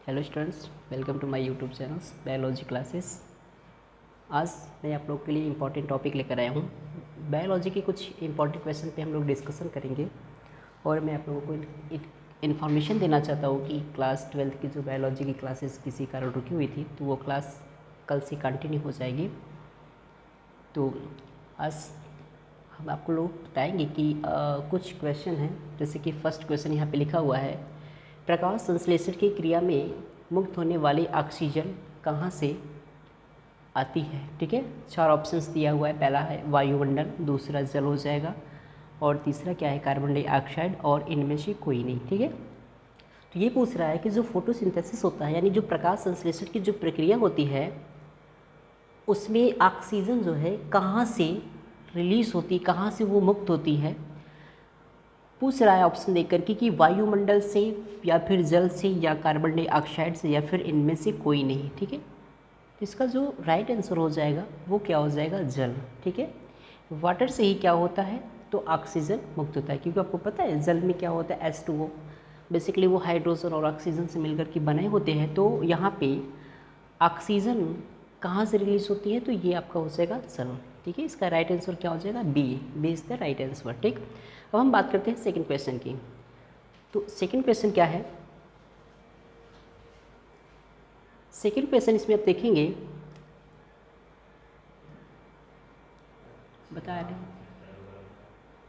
Hello students, welcome to my YouTube channels biology classes. आज मैं आप लोग के लिए इम्पॉर्टेंट टॉपिक लेकर आया हूँ। बायोलॉजी के कुछ इम्पॉर्टेंट क्वेश्चन पे हम लोग डिस्कशन करेंगे और मैं आप लोगों को एक इन्फॉर्मेशन देना चाहता हूँ कि क्लास 12th की जो बायोलॉजी की क्लासेस किसी कारण रुकी हुई थी तो वो क्लास कल से कंटिन्यू हो जाएगी। तो आज हम आपको लोग बताएंगे कि कुछ क्वेश्चन हैं, जैसे कि फर्स्ट क्वेश्चन यहाँ पे लिखा हुआ है, प्रकाश संश्लेषण की क्रिया में मुक्त होने वाली ऑक्सीजन कहाँ से आती है। ठीक है, 4 ऑप्शंस दिया हुआ है। पहला है वायुमंडल, दूसरा जल हो जाएगा और तीसरा क्या है कार्बन डाइऑक्साइड और इनमें से कोई नहीं। ठीक है, तो ये पूछ रहा है कि जो फोटोसिंथेसिस होता है यानी जो प्रकाश संश्लेषण की जो प्रक्रिया होती है उसमें ऑक्सीजन जो है कहाँ से रिलीज होती, कहाँ से वो मुक्त होती है। पूछ रहा है ऑप्शन देकर कि वायुमंडल से या फिर जल से या कार्बन डाइऑक्साइड से या फिर इनमें से कोई नहीं। ठीक है, तो इसका जो राइट आंसर हो जाएगा वो क्या हो जाएगा, जल। ठीक है, वाटर से ही क्या होता है तो ऑक्सीजन मुक्त होता है, क्योंकि आपको पता है जल में क्या होता है H2O, बेसिकली वो हाइड्रोजन और ऑक्सीजन से मिलकर के बने होते हैं। तो यहाँ पे ऑक्सीजन कहाँ से रिलीज होती है तो ये आपका हो जाएगा जल। ठीक है, इसका राइट आंसर क्या हो जाएगा, B is the right answer. ठीक, अब हम बात करते हैं सेकंड क्वेश्चन की। तो सेकंड क्वेश्चन क्या है, सेकंड क्वेश्चन इसमें आप देखेंगे बता रहे हैं।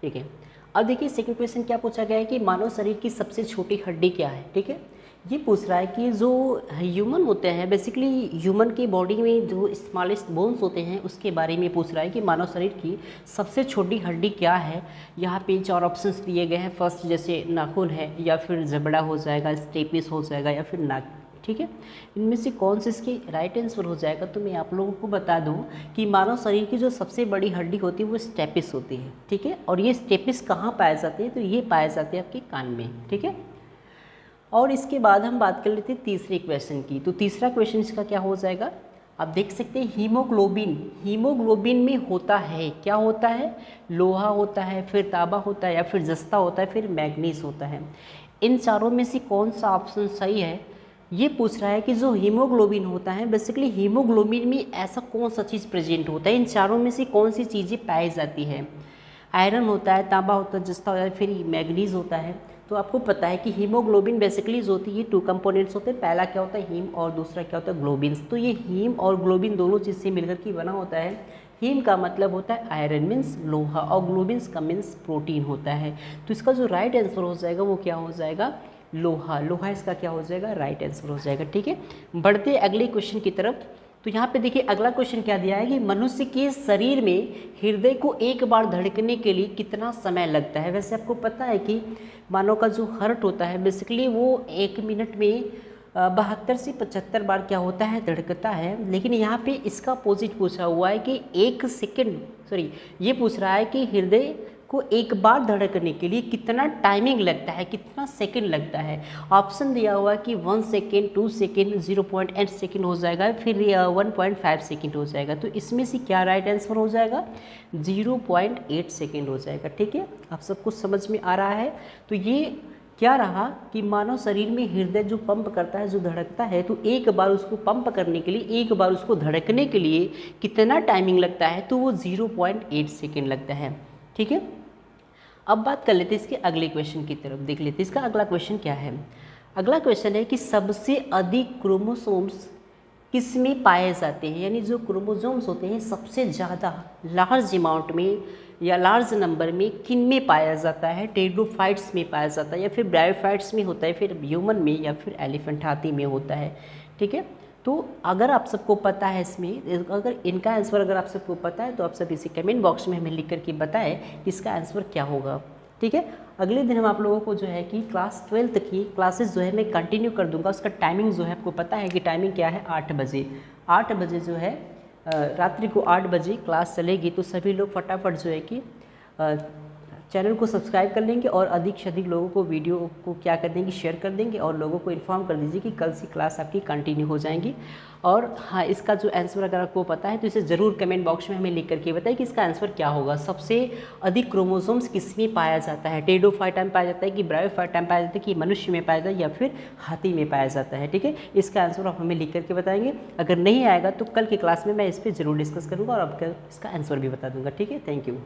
ठीक है, अब देखिए सेकंड क्वेश्चन क्या पूछा गया है कि मानव शरीर की सबसे छोटी हड्डी क्या है। ठीक है, ये पूछ रहा है कि जो ह्यूमन होते हैं, बेसिकली ह्यूमन की बॉडी में जो स्मॉलेस्ट बोन्स होते हैं उसके बारे में पूछ रहा है कि मानव शरीर की सबसे छोटी हड्डी क्या है। यहाँ पे 4 ऑप्शंस दिए गए हैं। फर्स्ट जैसे नाखून है या फिर जबड़ा हो जाएगा, स्टेपिस हो जाएगा या फिर नाक। ठीक है, इनमें से कौन से इसके राइट आंसर हो जाएगा तो मैं आप लोगों को बता दूं कि मानव शरीर की जो सबसे बड़ी हड्डी होती है वो स्टेपिस होती है। ठीक है, और ये स्टेपिस कहाँ पाए जाते हैं तो ये पाए जाते हैं आपके कान में। ठीक है, और इसके बाद हम बात कर लेते हैं तीसरे क्वेश्चन की। तो तीसरा क्वेश्चन इसका क्या हो जाएगा, आप देख सकते हैं हीमोग्लोबिन, हीमोग्लोबिन में होता है क्या होता है, लोहा होता है, फिर तांबा होता है या फिर जस्ता होता है, फिर मैग्नीज होता है। इन चारों में से कौन सा ऑप्शन सही है ये पूछ रहा है कि जो हीमोग्लोबिन होता है, बेसिकली हीमोग्लोबिन में ऐसा कौन सा चीज़ प्रेजेंट होता है, इन चारों में से कौन सी चीज़ें पाई जाती है। आयरन होता है, तांबा होता है, जस्ता होता है, फिर मैग्नीज होता है। तो आपको पता है कि हीमोग्लोबिन बेसिकली जो होती है 2 कंपोनेंट्स होते हैं, पहला क्या होता है हीम और दूसरा क्या होता है ग्लोबिन्स। तो ये हीम और ग्लोबिन दोनों चीज़ से मिलकर के बना होता है। हीम का मतलब होता है आयरन मीन्स लोहा और ग्लोबिन्स का मीन्स प्रोटीन होता है। तो इसका जो राइट आंसर हो जाएगा वो क्या हो जाएगा, लोहा। लोहा इसका क्या हो जाएगा, राइट आंसर हो जाएगा। ठीक है, बढ़ते अगले क्वेश्चन की तरफ। तो यहाँ पे देखिए अगला क्वेश्चन क्या दिया है कि मनुष्य के शरीर में हृदय को एक बार धड़कने के लिए कितना समय लगता है। वैसे आपको पता है कि मानव का जो हार्ट होता है बेसिकली वो 1 मिनट में 72 से 75 बार क्या होता है, धड़कता है। लेकिन यहाँ पे इसका अपोजिट पूछा हुआ है कि 1 सेकेंड, सॉरी ये पूछ रहा है कि हृदय को एक बार धड़कने के लिए कितना टाइमिंग लगता है, कितना सेकंड लगता है। ऑप्शन दिया हुआ है कि 1 सेकेंड, 2 सेकेंड, 0.8 सेकेंड हो जाएगा, फिर 1.5 सेकेंड हो जाएगा। तो इसमें से क्या राइट आंसर हो जाएगा, 0.8 सेकेंड हो जाएगा। ठीक है, आप सब कुछ समझ में आ रहा है। तो ये क्या रहा कि मानव शरीर में हृदय जो पंप करता है, जो धड़कता है, तो एक बार उसको पंप करने के लिए, एक बार उसको धड़कने के लिए कितना टाइमिंग लगता है तो वो 0.8 सेकेंड लगता है। ठीक है, अब बात कर लेते हैं इसके अगले क्वेश्चन की तरफ, देख लेते हैं इसका अगला क्वेश्चन क्या है। अगला क्वेश्चन है कि सबसे अधिक क्रोमोसोम्स किस में पाए जाते हैं, यानी जो क्रोमोसोम्स होते हैं सबसे ज़्यादा लार्ज अमाउंट में या लार्ज नंबर में किन में पाया जाता है। टेरिडोफाइट्स में पाया जाता है या फिर ब्रायोफाइट्स में होता है, फिर ह्यूमन में या फिर एलिफेंट हाथी में होता है। ठीक है, तो अगर आप सबको पता है इसमें, अगर इनका आंसर अगर आप सबको पता है तो आप सब इसी कमेंट बॉक्स में हमें लिख करके बताएं कि इसका आंसर क्या होगा। ठीक है, अगले दिन हम आप लोगों को जो है कि क्लास 12th की क्लासेस जो है मैं कंटिन्यू कर दूंगा। उसका टाइमिंग जो है आपको पता है कि टाइमिंग क्या है, 8 बजे। 8 बजे जो है रात्रि को 8 बजे क्लास चलेगी। तो सभी लोग फटाफट जो है कि चैनल को सब्सक्राइब कर लेंगे और अधिक से अधिक लोगों को वीडियो को क्या कर देंगे, शेयर कर देंगे और लोगों को इन्फॉर्म कर दीजिए कि कल से क्लास आपकी कंटिन्यू हो जाएंगी। और हाँ, इसका जो आंसर अगर आपको पता है तो इसे ज़रूर कमेंट बॉक्स में हमें लिख करके बताइए कि इसका आंसर क्या होगा। सबसे अधिक क्रोमोसोम्स किस में पाया जाता है, टेरिडोफाइटा में पाया जाता है कि ब्रायोफाइटा में पाया जाता है कि मनुष्य में पाया जाता है या फिर हाथी में पाया जाता है। ठीक है, इसका आंसर आप हमें लिख करके बताएंगे। अगर नहीं आएगा तो कल की क्लास में मैं इस पर ज़रूर डिस्कस करूँगा और आपका इसका आंसर भी बता दूँगा। ठीक है, थैंक यू।